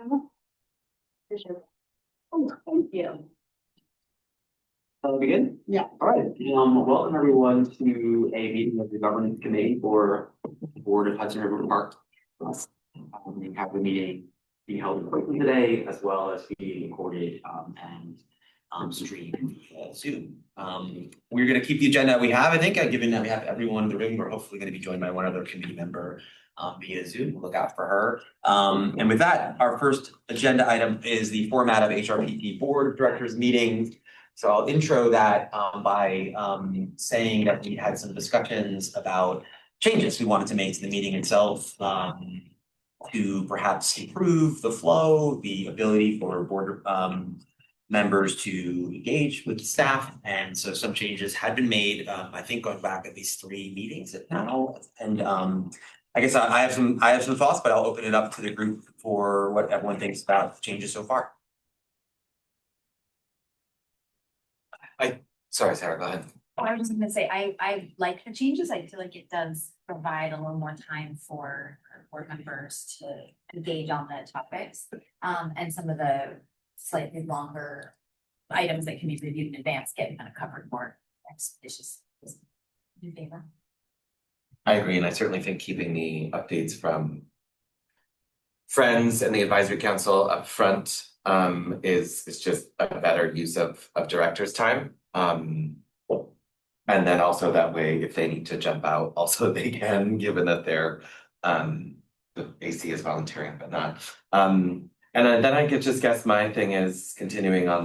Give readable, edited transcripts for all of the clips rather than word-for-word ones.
Oh, thank you. Begin? Yeah. All right. Welcome everyone to a meeting of the governance committee for the board of Hudson River Park Trust. We have the meeting being held in person today, as well as being recorded and streamed via Zoom. We're going to keep the agenda we have, I think, given that we have everyone in the room. We're hopefully going to be joined by one other committee member via Zoom. We'll look out for her. And with that, our first agenda item is the format of HRPP Board of Directors meeting. So I'll intro that by saying that we had some discussions about changes we wanted to make to the meeting itself to perhaps improve the flow, the ability for board members to engage with the staff. And so some changes had been made, I think going back at least 3 meetings now. And I guess I have some thoughts, but I'll open it up to the group for what everyone thinks about the changes so far. Sorry, Sarah, go ahead. I was just gonna say, I like the changes. I feel like it does provide a little more time for board members to engage on the topics. And some of the slightly longer items that can be reviewed in advance get kind of covered more expeditious. In favor? I agree, and I certainly think keeping the updates from friends and the advisory council up front is just a better use of directors' time. And then also that way, if they need to jump out, also they can, given that they're the AC is volunteering, but not. And then I could just guess my thing is continuing on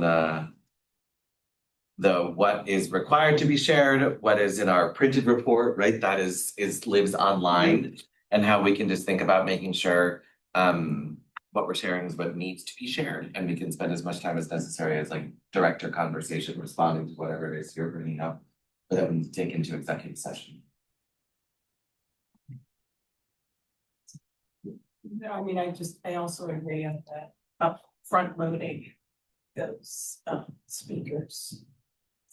the what is required to be shared, what is in our printed report, right? That is lives online, and how we can just think about making sure what we're sharing is what needs to be shared, and we can spend as much time as necessary as like director conversation, responding to whatever it is you're bringing up, but that we need to take into executive session. No, I mean, I also agree on that upfront loading those speakers.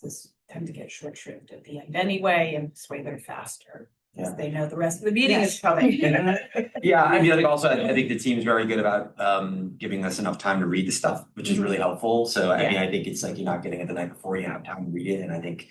This tend to get short-shrift at the end anyway, and this way they're faster. Yeah. They know the rest of the meeting is coming. Yeah, I mean, I think the team is very good about giving us enough time to read the stuff, which is really helpful. So I mean, I think it's like you're not getting it the night before, you have time to read it, and I think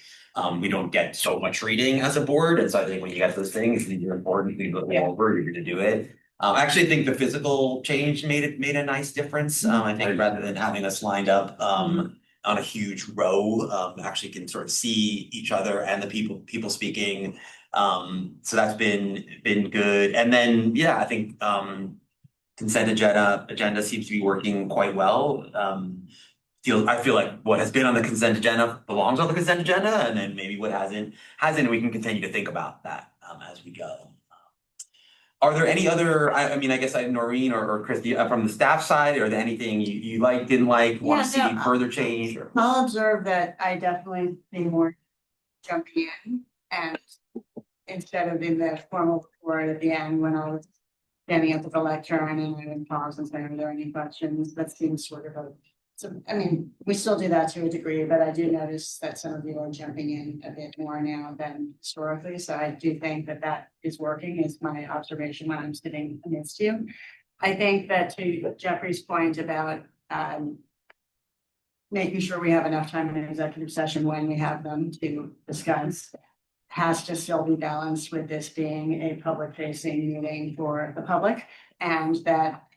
we don't get so much reading as a board, and so I think when you get those things, they're important. You look them over, you're going to do it. I actually think the physical change made a nice difference. I think rather than having us lined up on a huge row, actually can sort of see each other and the people speaking. So that's been good. And then I think consent agenda seems to be working quite well. I feel like what has been on the consent agenda belongs on the consent agenda, and then maybe what hasn't, and we can continue to think about that as we go. Are there any other, I mean, I guess Noreen or Christy, from the staff side, are there anything you like, didn't like, want to see further change? Or? I'll observe that I definitely be more jumping in, and instead of in the formal report at the end when I was standing at the lectern and I would pause and say, are there any questions? That seems sort of so I mean, we still do that to a degree, but I do notice that some of you are jumping in a bit more now than historically. So I do think that is working, is my observation when I'm sitting amidst you. I think that to Jeffrey's point about making sure we have enough time in an executive session when we have them to discuss has to still be balanced with this being a public facing meeting for the public, and that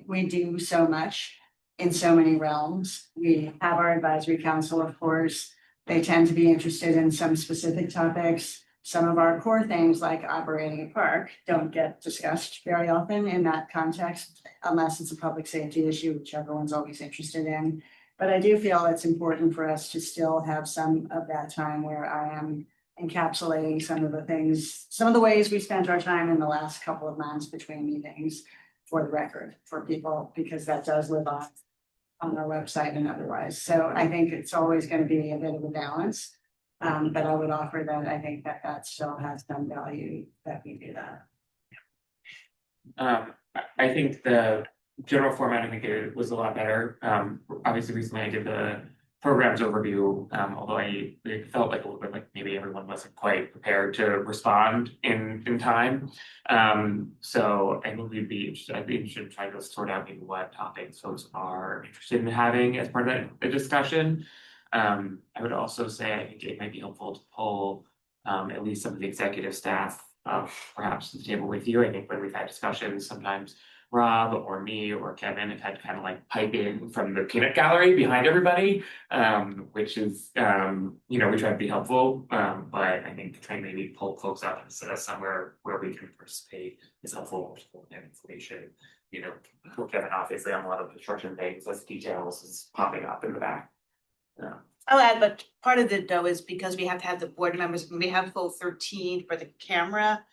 we do so much in so many realms. We have our advisory council, of course. They tend to be interested in some specific topics. Some of our core things like operating a park don't get discussed very often in that context, unless it's a public safety issue, which everyone's always interested in. But I do feel it's important for us to still have some of that time where I am encapsulating some of the things, some of the ways we spent our time in the last couple of months between meetings, for the record, for people, because that does live on our website and otherwise. So I think it's always going to be a bit of a balance. But I would offer that I think that still has some value that we do that. I think the general format, I think it was a lot better. Obviously recently I did the programs overview, although it felt like a little bit like maybe everyone wasn't quite prepared to respond in time. So I think I'd be interested in trying to sort out maybe what topics folks are interested in having as part of the discussion. I would also say I think it might be helpful to pull at least some of the executive staff perhaps to the table with you. I think when we've had discussions, sometimes Rob or me or Kevin have had to kind of like pipe in from the peanut gallery behind everybody, which is, we try to be helpful. But I think trying to maybe pull folks up and set us somewhere where we can participate is helpful for that information. For Kevin, obviously, on a lot of construction things, less details is popping up in the back. I'll add, but part of it though is because we have to have the board members, when we have full 13 for the camera.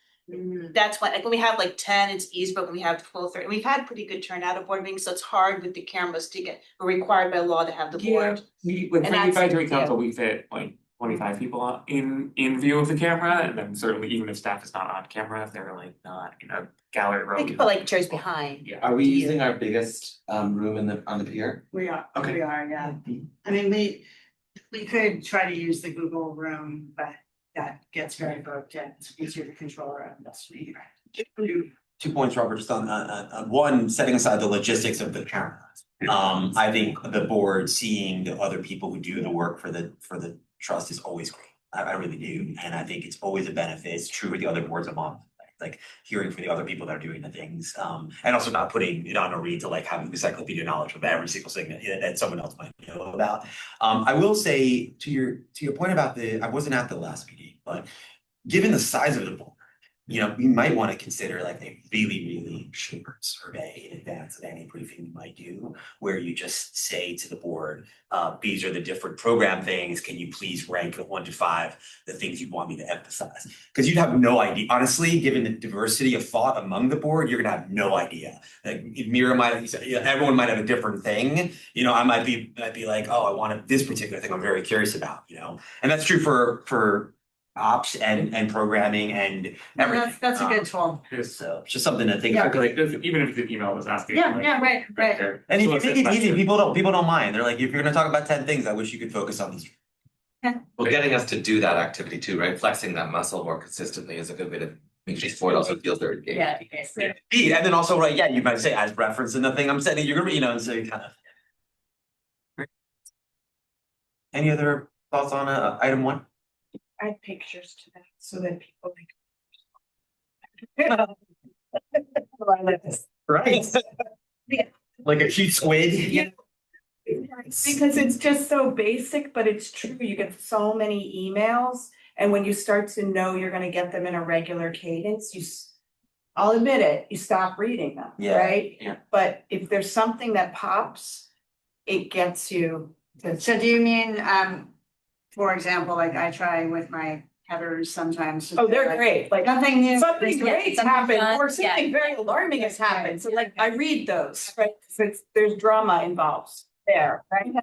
That's why, like when we have like 10, it's easy, but when we have full 30, we've had pretty good turnout of board meetings, so it's hard with the cameras to get, we're required by law to have the board. With And that's- advisory council, we fit like 25 people in view of the camera, and then certainly even if staff is not on camera, if they're like not in a gallery They room. could put like chairs behind. Yeah. Are we using our biggest room on the pier? We are, Okay. yeah. I mean, we could try to use the Google room, but that gets very booked and it's easier to control around us. 2 points, Robert, just on one, setting aside the logistics of the camera. I think the board seeing the other people who do the work for the trust is always great. I really do, and I think it's always a benefit. It's true with the other boards I'm on, like hearing from the other people that are doing the things, and also not putting it on a read to like having encyclopedia knowledge of every single thing that someone else might know about. I will say to your point about I wasn't at the last meeting, but given the size of the board, we might want to consider like a really short survey in advance of any briefing you might do, where you just say to the board, these are the different program things. Can you please rank 1 to 5 the things you want me to emphasize? Because you'd have no idea. Honestly, given the diversity of thought among the board, you're gonna have no idea. Like Mira everyone might have a different thing. I might be like, oh, I want this particular thing I'm very curious about, and that's true for ops and programming and everything. That's a good tool. So it's just something to think Yeah. about. Like even if the email was asking. like, Right. And if you solicit make it easy, questions. people don't mind. They're like, if you're gonna talk about 10 things, I wish you could focus on these. Well, getting us to do that activity too, right? Flexing that muscle more consistently is a good way to make sure the board also feels they're engaged. Yeah. And then also, right, yeah, you might say as reference in the thing I'm sending, you're gonna, and so you kind of. Any other thoughts on item 1? Add pictures to that so that people Right. Yeah. Like a cute squid. Yeah. Because it's just so basic, but it's true. You get so many emails, and when you start to know you're gonna get them in a regular cadence, I'll admit it, you stop reading them, Yeah, right? yeah. But if there's something that pops, it gets you to. So do you mean, for example, like I try with my headers sometimes? Oh, they're great, like Nothing new. something great's something happened, fun, or something yeah. very alarming has happened, so like I read those, right? So there's drama involved there, right?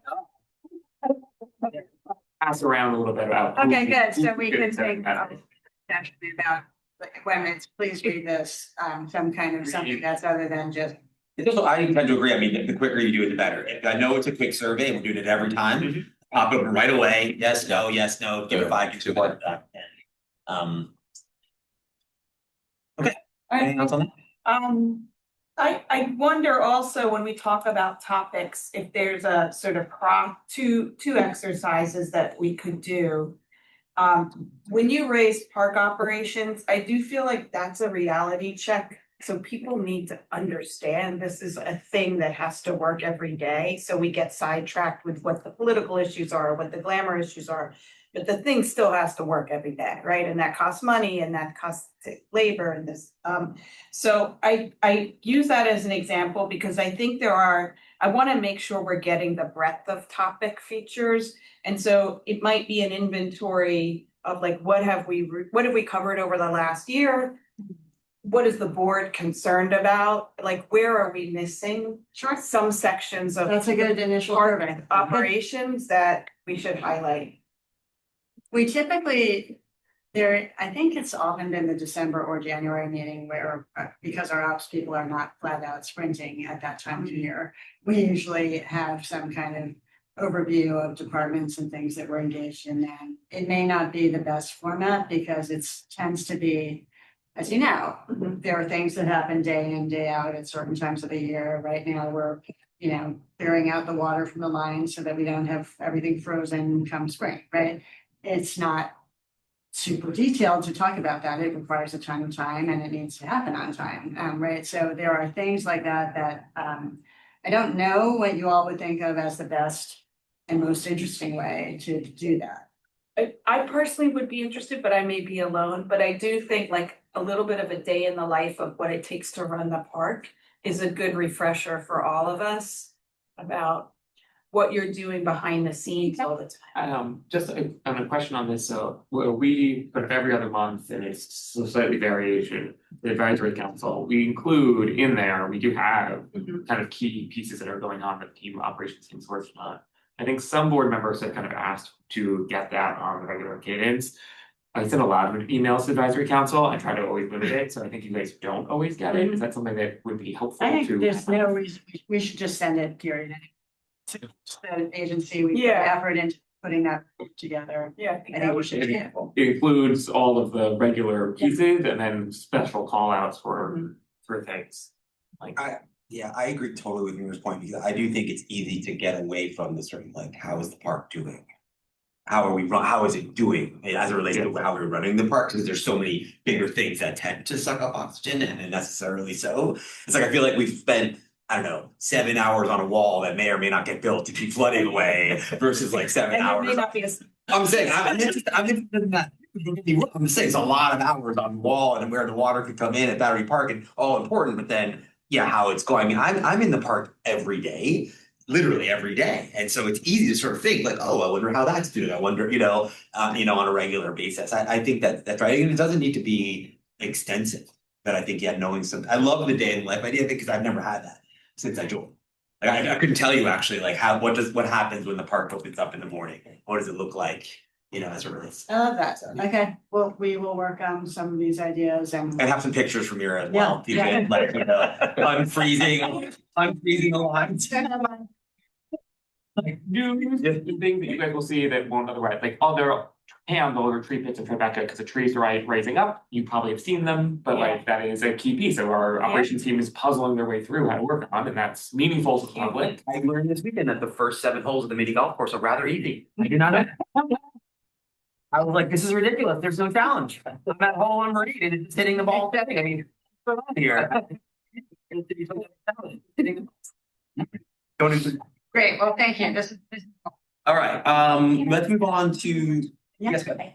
Pass around a little bit about. Okay, good. So we can say take actually about women, please read this, some kind of something that's other than just. It's also, I tend to agree. I mean, the quicker you do it, the better. If I know it's a quick survey, and we're doing it every time. Pop it right away. Yes, no, give it 5, give it 1. Okay. Anything else on that? I wonder also when we talk about topics, if there's a sort of two exercises that we could do. When you raise park operations, I do feel like that's a reality check. So people need to understand this is a thing that has to work every day. So we get sidetracked with what the political issues are, what the glamour issues are. But the thing still has to work every day, right? And that costs money and that costs labor and this. So I use that as an example because I think I want to make sure we're getting the breadth of topic features. And so it might be an inventory of like, what have we covered over the last year? What is the board concerned about? Like, where are we missing? Sure. Some sections of That's a good initial park survey. operations that we should highlight. We typically, I think it's often been the December or January meeting where, because our ops people are not flat out sprinting at that time of year, we usually have some kind of overview of departments and things that we're engaged in. And it may not be the best format because it's tends to be, as you know, there are things that happen day in, day out at certain times of the year. Right now, we're, clearing out the water from the lines so that we don't have everything frozen come spring, right? It's not super detailed to talk about that. It requires a ton of time and it needs to happen on time, right? So there are things like that I don't know what you all would think of as the best and most interesting way to do that. I personally would be interested, but I may be alone, but I do think like a little bit of a day in the life of what it takes to run the park is a good refresher for all of us about what you're doing behind the scenes all the time. Just on a question on this, so we put up every other month and it's slightly variation, the advisory council, we include in there, we do have kind of key pieces that are going on that the team operations team's working on. I think some board members have kind of asked to get that on a regular cadence. I send a lot of emails to advisory council. I try to always limit it, so I think you guys don't always get it. Is that something that would be helpful I think to? there's no reason, we should just send it, period. To the agency, we put Yeah. effort into putting that together. Yeah, I I think think that we would should. be helpful. It includes all of the regular pieces and then special call outs for things. Like, Yeah, I agree totally with Mira's point, because I do think it's easy to get away from the sort of like, how is the park doing? How is it doing as it relates to how we're running the park? Because there's so many bigger things that tend to suck up oxygen and necessarily so. It's like, I feel like we've spent, I don't know, 7 hours on a wall that may or may not get built to keep flooding away versus like 7 And it hours. may not be as. I'm saying, I'm interested in that. I'm saying it's a lot of hours on wall and where the water could come in at Battery Park and all important, but then, yeah, how it's going. I mean, I'm in the park every day, literally every day. And so it's easy to sort of think like, oh, I wonder how that's doing. I wonder, on a regular basis. I think that's right. And it doesn't need to be extensive, but I think, yeah, knowing some, I love the day in life idea because I've never had that since I joined. Like, I couldn't tell you actually like what happens when the park opens up in the morning? What does it look like, as it relates? I love that. Okay, well, we will work on some of these ideas and. And have some pictures from Mira as well. Yeah, You can, like, unfreezing the lines. like the thing that you guys will see that won't otherwise, like other handle or tree pits in Tribeca, because the trees are raising up, you probably have seen them, but like that is a key piece of our operations team is puzzling their way through how to work on, and that's meaningful to the public. I learned this weekend that the first 7 holes of the mini golf course are rather easy. I did not know. I was like, this is ridiculous. There's no challenge. I'm at hole on Reed and it's just hitting the ball setting. I mean, what's going on here? Don't even. Great, well, thank you. All right, let's move on to, yes, go. I think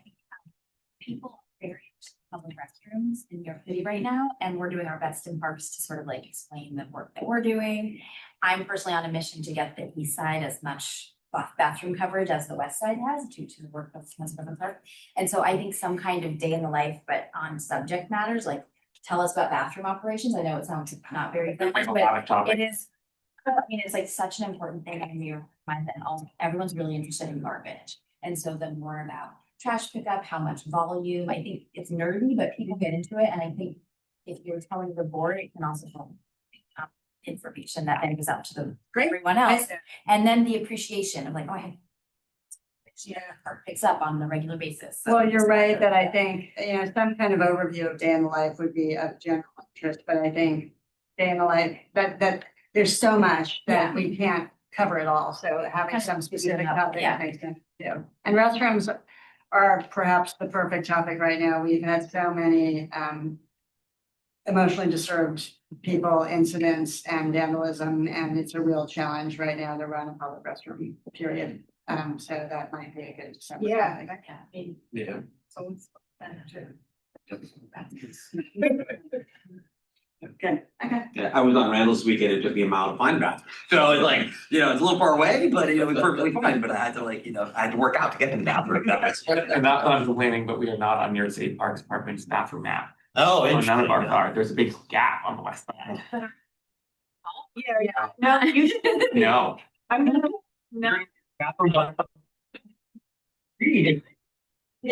people are very interested in public restrooms in New York City right now, and we're doing our best in parks to sort of like explain the work that we're doing. I'm personally on a mission to get the east side as much bathroom coverage as the west side has due to the work that's in the park. And so I think some kind of day in the life, but on subject matters, like tell us about bathroom operations. I know it sounds not very good, Like a but lot of topics. it is. I mean, it's like such an important thing in New York, and everyone's really interested in garbage. And so the more about trash pickup, how much volume, I think it's nerdy, but people get into it. And I think if you're telling the board, it can also help information that then goes out to the everyone else. And then the appreciation of like, oh, I had picks up on a regular basis. So Well, you're right that I think, some kind of overview of day in the life would be of general interest, but I think day in the life, that there's so much that we can't cover it all. So having Kind of some specific up, topic yeah. makes sense too. And restrooms are perhaps the perfect topic right now. We've had so many emotionally disturbed people, incidents and vandalism, and it's a real challenge right now to run a public restroom, period. So that might be a good December topic. Yeah. Good, okay. Yeah, I was on Randall's weekend, it took me a mile to find a bathroom. So it's like, it's a little far away, but it was perfectly fine, but I had to I had to work out to get to the bathroom. And not that I'm complaining, but we are not on New York City Parks Department's bathroom map. Oh, On none of our interesting. cars, there's a big gap on the west side. Yeah. No, you should. No. I'm gonna. No. Yeah,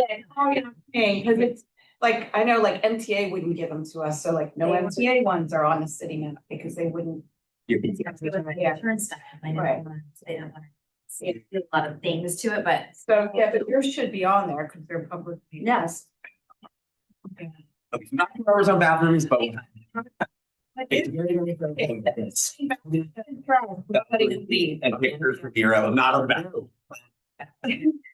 because it's like, I know like MTA wouldn't give them to us, so like no They would. MTA ones are on the city map because they wouldn't. Yeah. Insurance stuff. I know. Right. They don't want see a lot of things to it, but So, yeah, but yours should be on there because they're public. meetings. yes. Okay, not members on bathrooms, but. It's Nobody can leave. And pictures for Hero, not on bathroom.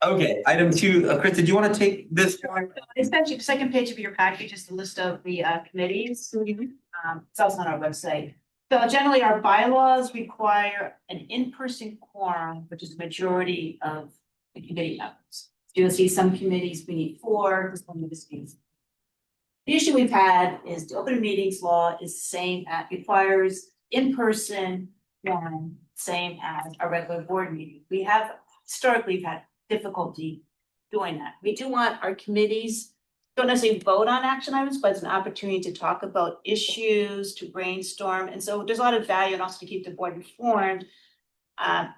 Okay, item 2, Chris, did you want to take this one? Essentially, the second page of your package is the list of the committees. It's also on our website. So generally, our bylaws require an in-person quorum, which is the majority of the committee members. You'll see some committees we need 4, this one this means. The issue we've had is the open meetings law is the same requires in-person quorum, same as a regular board meeting. We have historically had difficulty doing that. We do want our committees, don't necessarily vote on action items, but it's an opportunity to talk about issues, to brainstorm. And so there's a lot of value and also to keep the board informed.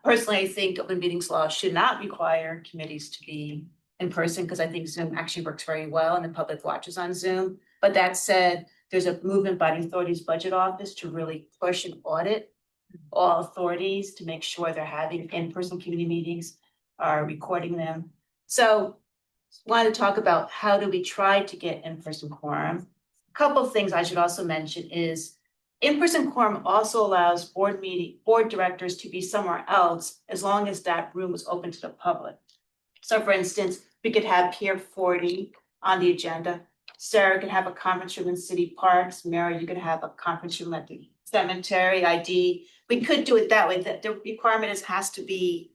Personally, I think open meetings law should not require committees to be in person because I think Zoom actually works very well and the public watches on Zoom. But that said, there's a movement by the authorities budget office to really push and audit all authorities to make sure they're having in-person community meetings, are recording them. So wanted to talk about how do we try to get in-person quorum. A couple of things I should also mention is in-person quorum also allows board directors to be somewhere else as long as that room is open to the public. So for instance, we could have Pier 40 on the agenda. Sarah could have a conference room in City Parks. Mary, you could have a conference room at the cemetery, ID. We could do it that way. That the requirement has to be,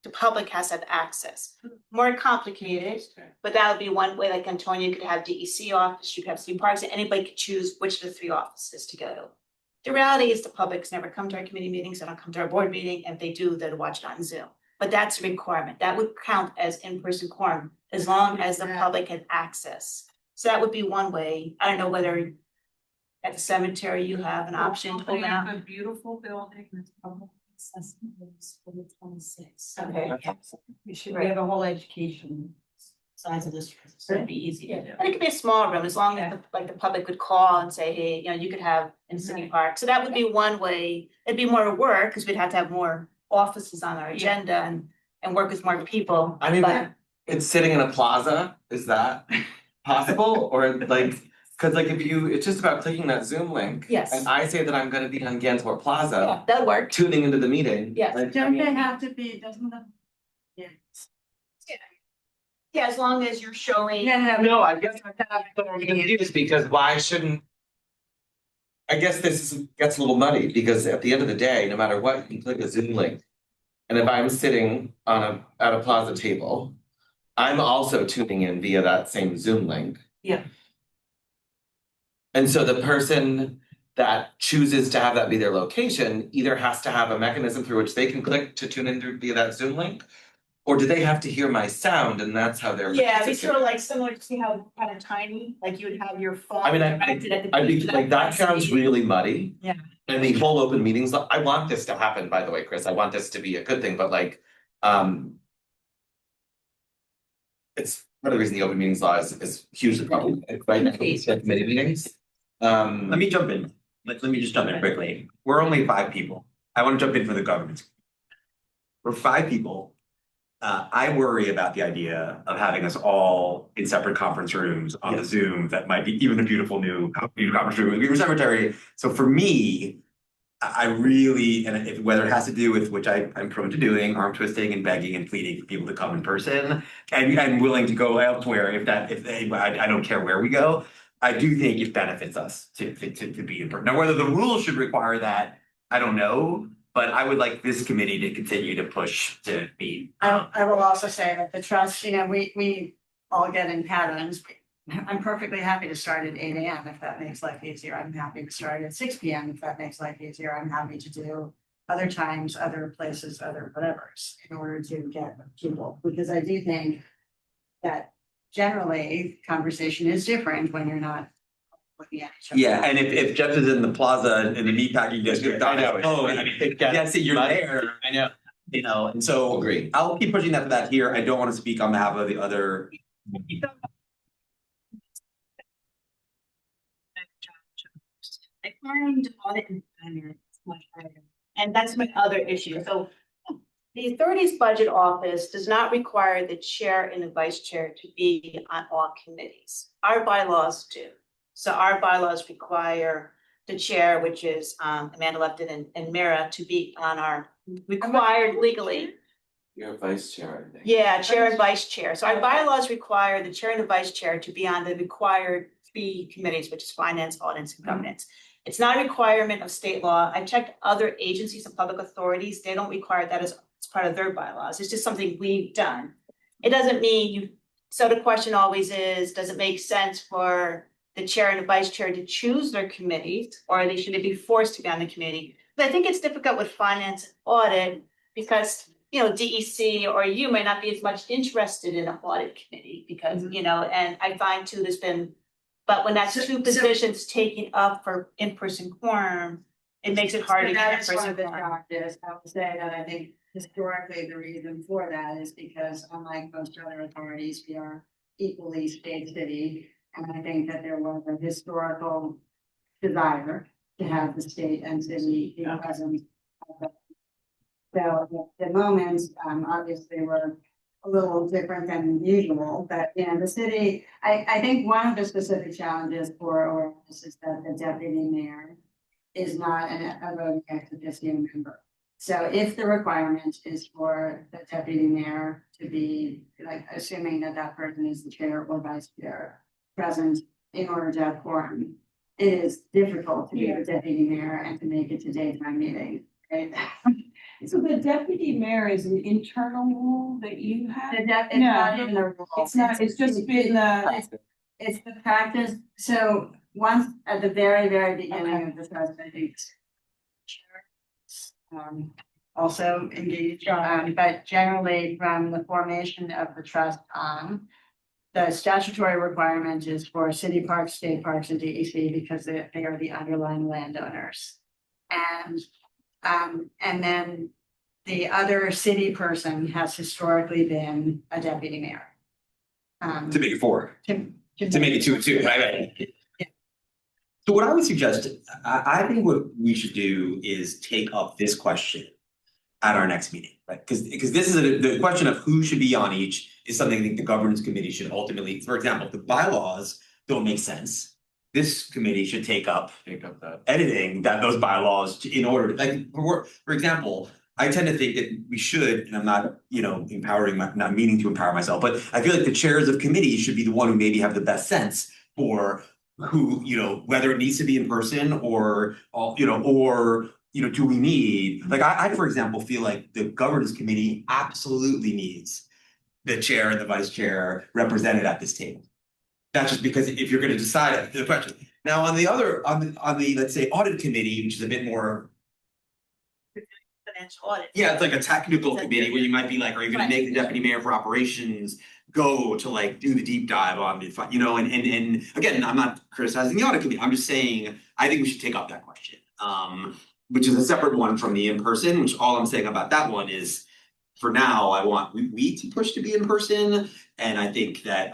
the public has to have access. More complicated, but that would be one way. Like Antonia could have DEC office, you could have City Parks, and anybody could choose which of the 3 offices to go to. The reality is the public's never come to our committee meetings, they don't come to our board meeting, and if they do, they'll watch it on Zoom. But that's a requirement. That would count as in-person quorum as long as the public had access. So that would be one way. I don't know whether at the cemetery you have an option to open up. A beautiful building that's public accessible for the 26. Okay. We should have a whole education size of this, so it'd be easy to do. And it could be a small room, as long as the public would call and say, hey, you could have in City Park. So that would be one way. It'd be more work, because we'd have to have more offices on our agenda and work with more people. I mean, But it's sitting in a plaza, is that possible? Or like, cause like if you, it's just about clicking that Zoom link. Yes. And I say that I'm gonna be on Gansevoort Plaza, that'd work. tuning into the meeting. Yes. like, I Don't mean- they have to be, doesn't the? Yeah, as long as you're showing. No, I guess I'm confused because why shouldn't? I guess gets a little muddy because at the end of the day, no matter what, you can click a Zoom link. And if I'm sitting at a plaza table, I'm also tuning in via that same Zoom link. Yeah. And so the person that chooses to have that be their location either has to have a mechanism through which they can click to tune in via that Zoom link. Or do they have to hear my sound and that's how they're? Yeah, it's sort of like similar to see how kind of tiny, like you would have your phone. I mean, directed at the I'd be people like, that sounds meeting. really muddy. Yeah. And the whole open meetings, I want this to happen, by the way, Chris, I want this to be a good thing, but like, it's part of the reason the open meetings law is hugely problematic, right? Committee meetings. Let me jump in, let me just jump in quickly, we're only 5 people, I wanna jump in for the governance. We're 5 people. I worry about the idea of having us all in separate conference rooms on the Zoom that might be even a beautiful new conference room in Beaver Cemetery. So for me, I really, and if whether it has to do with, which I'm prone to doing, arm twisting and begging and pleading for people to come in person, and I'm willing to go elsewhere I don't care where we go. I do think it benefits us to be in person. Now, whether the rules should require that, I don't know. But I would like this committee to continue to push to be. I will also say that the trust, we all get in patterns. I'm perfectly happy to start at 8 AM if that makes life easier. I'm happy to start at 6 PM if that makes life easier. I'm happy to do other times, other places, other whatevers in order to get people. Because I do think that generally conversation is different when you're not looking at each other. Yeah, and if Jeff is in the plaza in the meatpacking district on his phone, yes, you're there. I know. And so Agree. I'll keep pushing that for that here. I don't want to speak on behalf of the other. I find audit and finance much harder. And that's my other issue. So The authority's budget office does not require the chair and the vice chair to be on all committees. Our bylaws do. So our bylaws require the chair, which is Amanda Lupton and Mira, to be on our required legally. You're a vice chair, I think. Yeah, chair and vice chair. So our bylaws require the chair and the vice chair to be on the required 3 committees, which is finance, audits, and governance. It's not a requirement of state law. I checked other agencies and public authorities. They don't require that as part of their bylaws. It's just something we've done. It doesn't mean you, so the question always is, does it make sense for the chair and the vice chair to choose their committees, or should they be forced to be on the committee? But I think it's difficult with finance and audit because, you know, DEC or you might not be as much interested in an audit committee because, you know, and I find too, there's been, but when that's 2 positions taken up for in-person quorum, it makes it hard to get That is one in-person of the quorum. challenges. I would say that I think historically the reason for that is because unlike most other authorities, we are equally state city. And I think that there was a historical desire to have the state and city be present. So the moments, obviously were a little different than usual, but you know, the city, I think one of the specific challenges for awareness is that the deputy mayor is not a voting ex officio member. So if the requirement is for the deputy mayor to be, like, assuming that that person is the chair or vice chair present in order to have quorum, it is difficult to be the deputy mayor and to make it to daytime meetings, right? So the deputy mayor is an internal rule that you have? It's not even a rule. It's not, it's just been It's the practice, so once at the very, very beginning of the trust, I think. Also engaged, but generally from the formation of the trust on. The statutory requirement is for city parks, state parks, and DEC because they are the underlying landowners. And then the other city person has historically been a deputy mayor. To make it 4, to make it 2 and 2, right? Yeah. So what I would suggest, I think what we should do is take up this question at our next meeting, right? Because this is the question of who should be on each is something I think the governance committee should ultimately, for example, if the bylaws don't make sense. This committee should take up that. editing those bylaws in order to, like, for example, I tend to think that we should, and I'm not, you know, not meaning to empower myself, but I feel like the chairs of committees should be the one who maybe have the best sense for who, you know, whether it needs to be in person or, do we need, like, I, for example, feel like the governance committee absolutely needs the chair and the vice chair represented at this table. That's just because if you're gonna decide the question. Now, on the, let's say, audit committee, which is a bit more, Financial audit. yeah, it's like a technical committee where you might be like, are you gonna make the deputy mayor for operations go to like do the deep dive on the, you know, and again, I'm not criticizing the audit committee, I'm just saying, I think we should take up that question. Which is a separate one from the in-person, which all I'm saying about that one is, for now, I want we to push to be in person, and I think that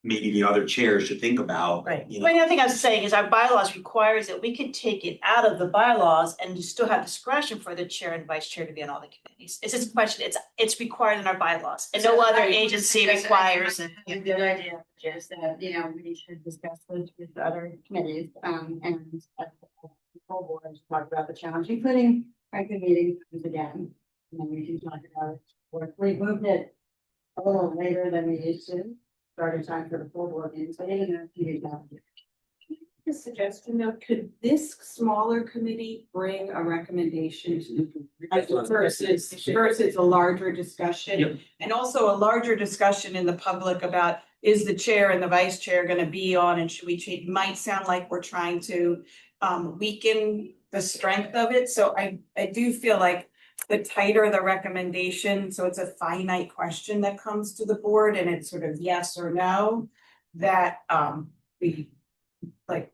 maybe the other chairs should think about. Right. You know. Well, the other thing I was saying is our bylaws requires that we could take it out of the bylaws and you still have discretion for the chair and vice chair to be on all the committees. It's just a question, it's required in our bylaws and no other agency requires it. A good idea, is that, you know, we should discuss this with the other committees, and at the full board to talk about the challenge, including regular meeting times again. And then we can talk about it. We moved it a little later than we used to, starting time for the full board meeting, so even if you get down. A suggestion though, could this smaller committee bring a recommendation to the board versus a larger discussion? Yep. And also a larger discussion in the public about, is the chair and the vice chair gonna be on and should we change? Might sound like we're trying to weaken the strength of it, so I do feel like the tighter the recommendation, so it's a finite question that comes to the board and it's sort of yes or no, that we like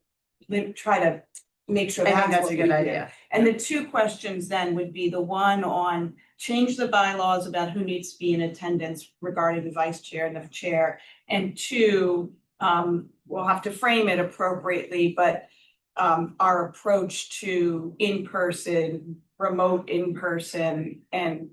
try to make sure I think that's that's what a we good do. idea. And the 2 questions then would be the one on change the bylaws about who needs to be in attendance regarding the vice chair and the chair. And 2, we'll have to frame it appropriately, but our approach to in-person, remote in-person, and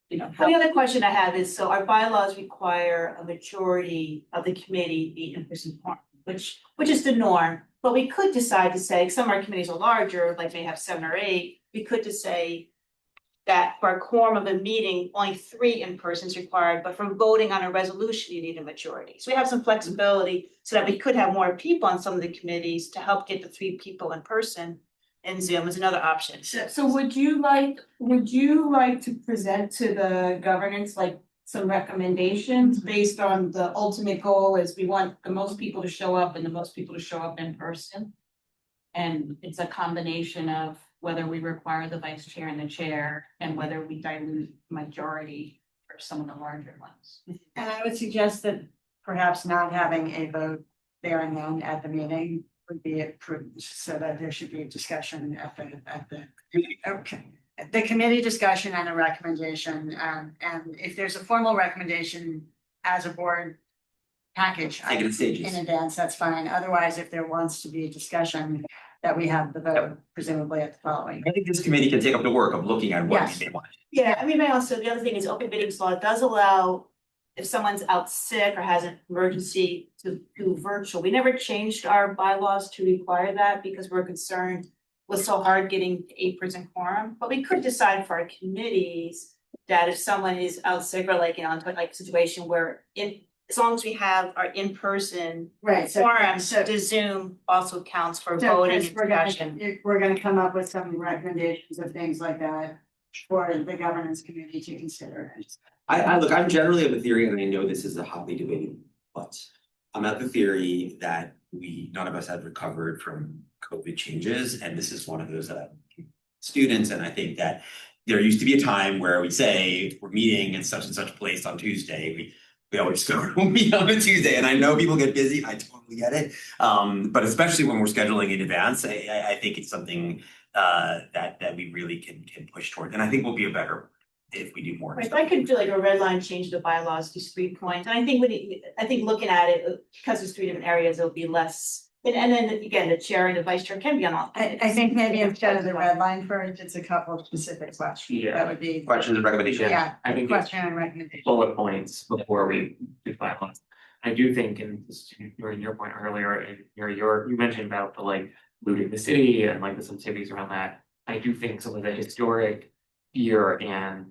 The other question I have is, so our bylaws require a majority of the committee be in-person quorum, which is the norm. But we could decide to say, some of our committees are larger, like may have 7 or 8, we could just say that for a quorum of a meeting, only 3 in-person is required, but for voting on a resolution, you need a majority. So we have some flexibility so that we could have more people on some of the committees to help get the 3 people in person. And Zoom is another option. So would you like to present to the governance, like some recommendations based on the ultimate goal is we want the most people to show up and the most people to show up in person? And it's a combination of whether we require the vice chair and the chair and whether we dilute majority for some of the larger ones. And I would suggest that perhaps not having a vote there and then at the meeting would be prudent, so that there should be a discussion at the, okay. The committee discussion and a recommendation, and if there's a formal recommendation as a board package. Take it in stages. In advance, that's fine. Otherwise, if there wants to be a discussion, that we have the vote presumably at the following. I think this committee can take up the work of looking at what Yes. they want. Yeah, I mean, the other thing is open meetings law does allow, if someone's out sick or has an emergency, to do virtual. We never changed our bylaws to require that because we're concerned it was so hard getting 8% quorum. But we could decide for our committees that if someone is out sick or like, like a situation where as long as we have our in-person Right, forum, so the Zoom also counts for So voting and Chris, discussion. we're gonna come up with some recommendations of things like that for the governance committee to consider. Look, I'm generally of the theory, and I know this is a hotly debated, but I'm at the theory that none of us have recovered from COVID changes, and this is one of those students, and I think that there used to be a time where we say we're meeting in such and such place on Tuesday, we always go, we'll meet on a Tuesday, and I know people get busy, I totally get it. But especially when we're scheduling in advance, I think it's something that we really can push toward, and I think we'll be a better if we do more. Right, I could do like a red line change the bylaws to 3 points, and I think looking at it, because there's 3 different areas, it'll be less. And then again, the chair and the vice chair can be on all. I think maybe instead of the red line first, it's a couple of specific questions. Yeah. That would be, Questions and recommendations? yeah, I think it's question and recommendation. bullet points before we do bylaws. I do think, and this during your point earlier, and you mentioned about the like looting the city and like the sensitivities around that. I do think some of the historic fear and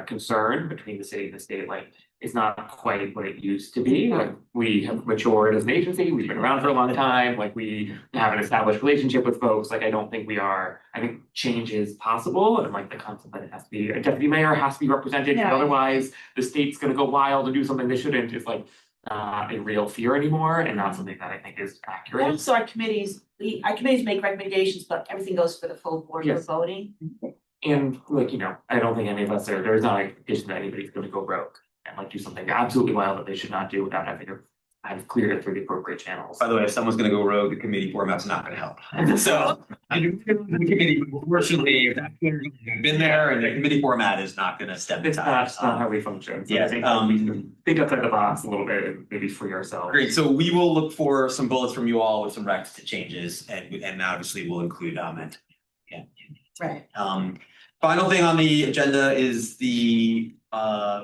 concern between the city and the state, like, is not quite what it used to be. Like, we have matured as an agency, we've been around for a long time, like we have an established relationship with folks. Like, I don't think I think change is possible, and like the concept that it has to be, a deputy mayor has to be represented, Yeah. otherwise the state's gonna go wild and do something they shouldn't, is like a real fear anymore, and not something that I think is accurate. Also, our committees make recommendations, but everything goes for the full board for Yes. voting. And like, I don't think any of us there's not an expectation that anybody's gonna go rogue and like do something absolutely wild that they should not do without having to have cleared it through the appropriate channels. By the way, if someone's gonna go rogue, the committee format's not gonna help. So, the committee, unfortunately, I've been there, and the committee format is not gonna step It's aside. not how we function. So I yeah, think we can think outside the box a little bit and maybe free ourselves. Great, so we will look for some bullets from you all with some recs to changes, and obviously we'll include Right. Final thing on the agenda is the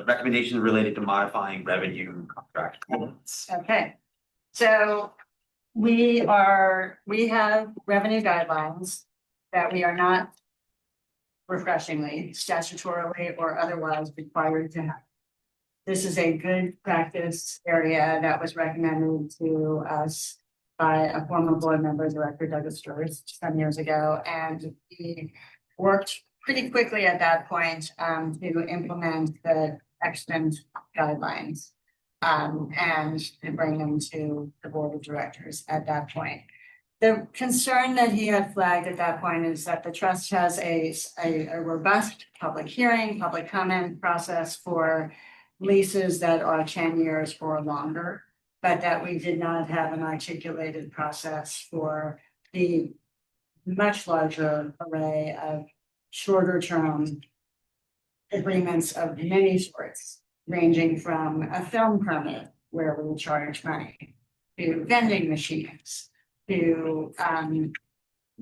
recommendation related to modifying revenue contract components. Okay, so we have revenue guidelines that we are not refreshingly, statutorily or otherwise required to have. This is a good practice area that was recommended to us by a former board member, Director Douglas Sturz, some years ago, and he worked pretty quickly at that point to implement the extant guidelines and to bring them to the board of directors at that point. The concern that he had flagged at that point is that the trust has a robust public hearing, public comment process for leases that are 10 years or longer, but that we did not have an articulated process for the much larger array of shorter term agreements of many sorts, ranging from a film permit where we charge money, to vending machines, to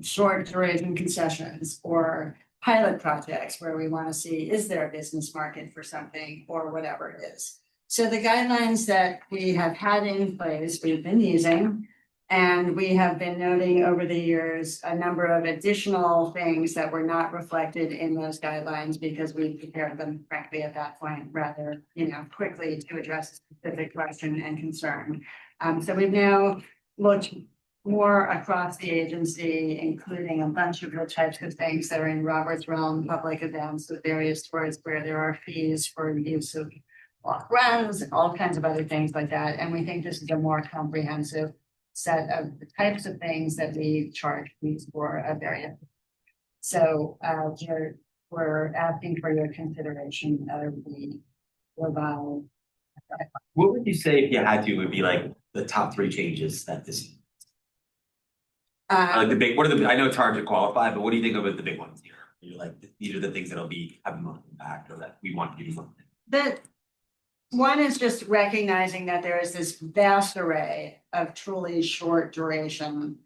short duration concessions or pilot projects where we want to see, is there a business market for something or whatever it is. So the guidelines that we have had in place, we've been using. And we have been noting over the years a number of additional things that were not reflected in those guidelines because we prepared them frankly at that point rather, quickly to address a specific question and concern. So we've now looked more across the agency, including a bunch of the types of things that are in Robert's realm, public events with various tours where there are fees for use of walk runs and all kinds of other things like that. And we think this is a more comprehensive set of the types of things that we charge fees for at various. So we're asking for your consideration of the revised. What would you say if you had to, would be like the top 3 changes that this? Like the big, what are the, I know it's hard to qualify, but what do you think of as the big ones here? You're like, these are the things that'll be having most impact or that we want to do something. That one is just recognizing that there is this vast array of truly short duration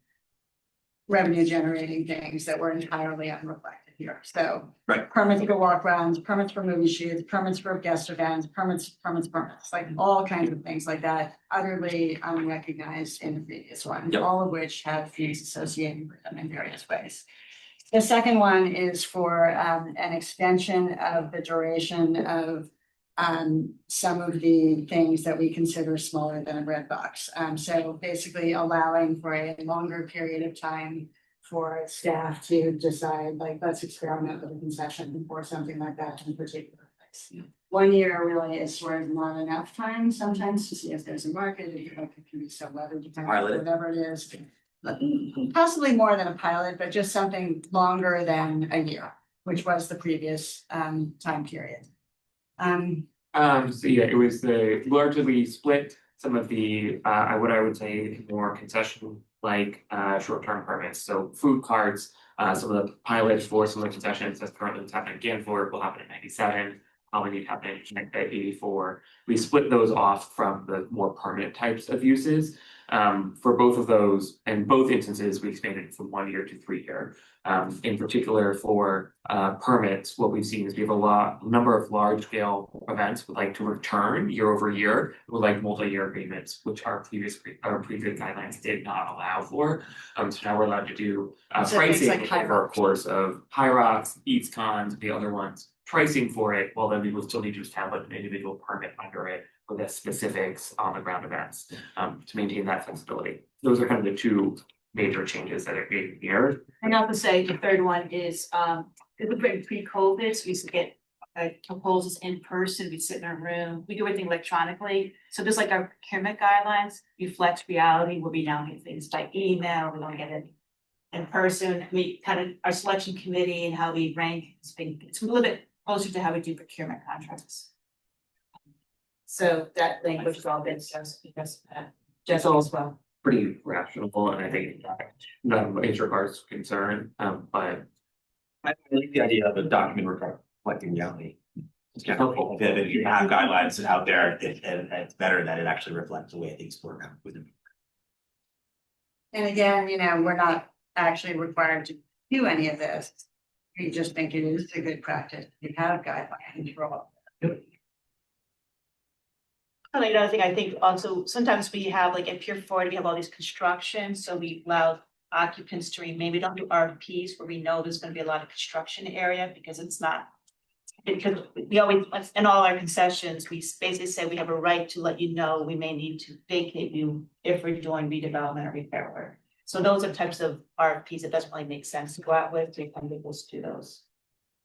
revenue generating things that were entirely unreflected here. So right. Permits for walk rounds, permits for movie shoots, permits for guest events, permits, like all kinds of things like that, utterly unrecognized in the previous one, Yep. all of which have fees associated with them in various ways. The second one is for an extension of the duration of some of the things that we consider smaller than a bread box. So basically allowing for a longer period of time for staff to decide, like, let's experiment with a concession or something like that in particular place. 1 year really is sort of not enough time sometimes to see if there's a market, it can be so weather dependent, whatever it is. Possibly more than a pilot, but just something longer than a year, which was the previous time period. So yeah, it was the largely split some of the what I would say more concession like short-term permits. So food carts, some of the pilots for some of the concessions that's currently what's happening again for it will happen in 97. We need to happen in 84. We split those off from the more permanent types of uses. For both of those, and both instances, we expanded from 1 year to 3 year. In particular for permits, what we've seen is we have a number of large scale events would like to return year over year with like multi-year agreements, which our previous guidelines did not allow for. So now we're allowed to do So pricing things like over a course of High Rocks, Eats Cons, the other ones, pricing for it, well then we will still need to establish an individual permit under it for the specifics on the ground events to maintain that flexibility. Those are kind of the 2 major changes that are being here. And not to say the third one is, it would be pre-COVID, so we used to get proposals in person, we'd sit in our room, we do everything electronically. So just like our procurement guidelines reflect reality, where we now get things by email, we don't get it in person. We kind of, our selection committee and how we rank, it's a little bit closer to how we do procurement contracts. So that language has all been discussed because just as well. Pretty rational, and I think none of major regards concern, but I like the idea of a document reflecting reality. It's kind of helpful that you have guidelines out there, and it's better that it actually reflects the way things work out with them. And again, we're not actually required to do any of this. We just think it is a good practice to have guidelines for all. And another thing, I think also, sometimes we have like at Pier 40, we have all these constructions, so we allow occupants to remain. We don't do RFPs where we know there's gonna be a lot of construction area because it's not. Because we always, in all our concessions, we basically say we have a right to let you know we may need to vacate you if we're doing redevelopment or repair work. So those are types of RFPs that doesn't really make sense to go out with, we can just do those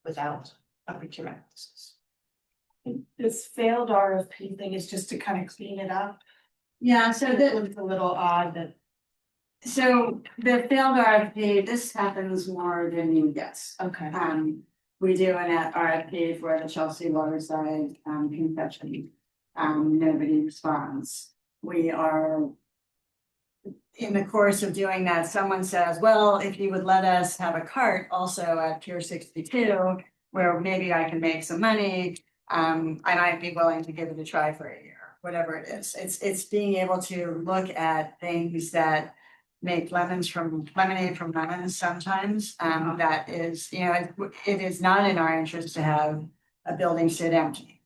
without a procurement process. This failed RFP thing is just to kind of clean it up. Yeah, so It was a little odd that. So the failed RFP, this happens more than you guess. Okay. We do an RFP for the Chelsea Waterside concession. Nobody responds. We are in the course of doing that, someone says, well, if you would let us have a cart also at Pier 62, where maybe I can make some money. I might be willing to give it a try for a year, whatever it is. It's being able to look at things that make lemonade from lemons sometimes. That is, it is not in our interest to have a building sit empty.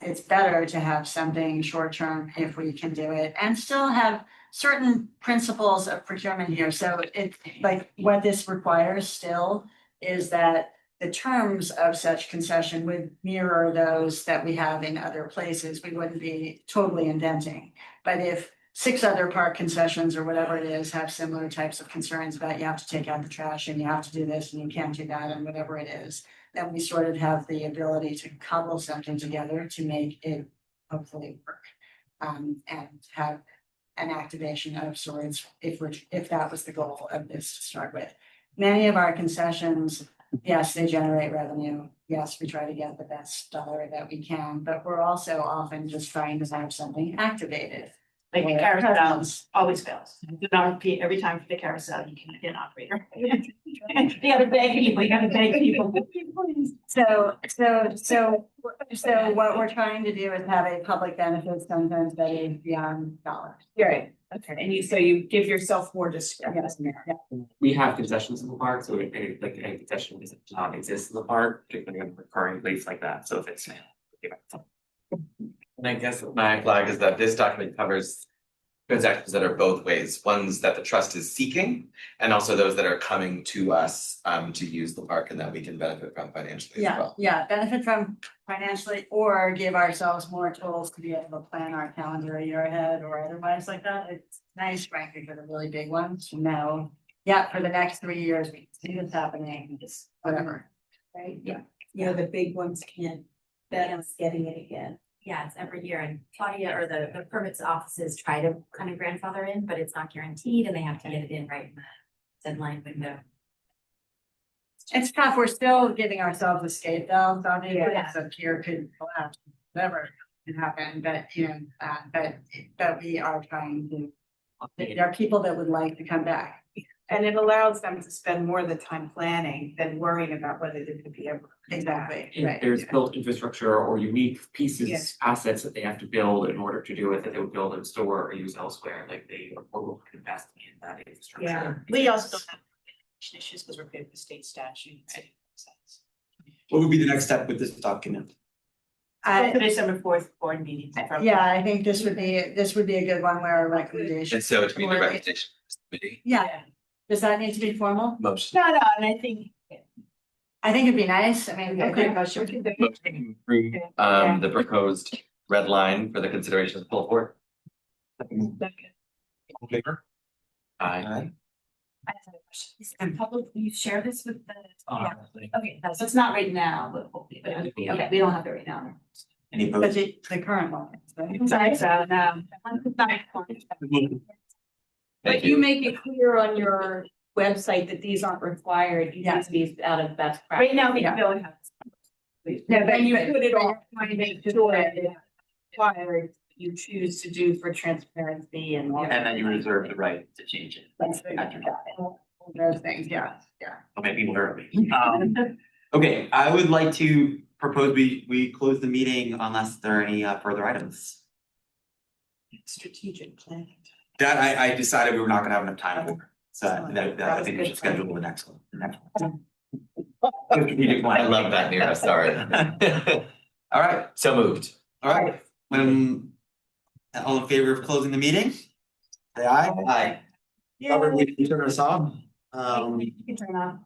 It's better to have something short-term if we can do it and still have certain principles of procurement here. So it, like, what this requires still is that the terms of such concession would mirror those that we have in other places. We wouldn't be totally indenting. But if 6 other park concessions or whatever it is have similar types of concerns about you have to take out the trash and you have to do this and you can't do that and whatever it is, then we sort of have the ability to cobble something together to make it hopefully work. And have an activation of sorts if that was the goal of this to start with. Many of our concessions, yes, they generate revenue. Yes, we try to get the best dollar that we can, but we're also often just trying to have something activated. Like Or carousel presents. always fails. Do not repeat every time for the carousel, you can't get an operator. You gotta beg people, you gotta beg people. So what we're trying to do is have a public benefit sometimes that is beyond dollars. Right, okay, and so you give yourself more discretion. Yes, yeah. We have concessions in the park, so like a concession does not exist in the park, particularly in a recurring place like that, so if it's. And I guess my flag is that this document covers transactions that are both ways, ones that the trust is seeking, and also those that are coming to us to use the park and that we can benefit from financially as well. Yeah, benefit from financially or give ourselves more tools to be able to plan our calendar a year ahead or otherwise like that. It's nice, frankly, for the really big ones to know, yeah, for the next 3 years, we can see what's happening, just whatever. Right, yeah, the big ones can't bet on getting it again. Yeah, it's every year, and Claudia or the permits offices try to kind of grandfather in, but it's not guaranteed and they have to get it in right in the deadline window. It's tough. We're still giving ourselves escape valves on it. Yeah. So here could collapse, whatever can happen, but but we are trying to. There are people that would like to come back. And it allows them to spend more of the time planning than worrying about whether they could be able. Exactly, If right. there's built infrastructure or unique pieces, Yes. assets that they have to build in order to do it, that they would build and store or use elsewhere, like they are will invest in that infrastructure. Yeah. We also don't have issues because we're paid for state statute. What would be the next step with this document? I, December 4th board meeting. yeah, I think this would be a good one where a recommendation. And so to be the recommendation of this committee, Yeah, does that need to be formal? motion. No, and I think. I think it'd be nice. I mean, Okay. Motion to approve the proposed red line for the consideration of the full board. All in favor? Aye. I have a question. Is it public, will you share this with the? Yeah. Okay, that's. So it's not right now, but hopefully, but it would be, okay, we don't have it right now. Any but opposed? the current one. right? Sorry, so, no. But you make it clear on your website that these aren't required, you use these out of best practice. Right now, we Yeah. don't have. Yeah, but And you but- put it on, trying to make sure that it's required, you choose to do for transparency and all. And then you reserve the right to change it. That's those things, yeah. I'll make people early. Okay, I would like to propose we close the meeting unless there are any further items. Strategic planning. That I decided we were not gonna have enough time for, so that I think we should schedule the next one. Strategic plan. I love that, Nira, sorry. All right, So moved. all right, all in favor of closing the meeting? Say aye. Aye. Robert, will you turn us off? You can turn on.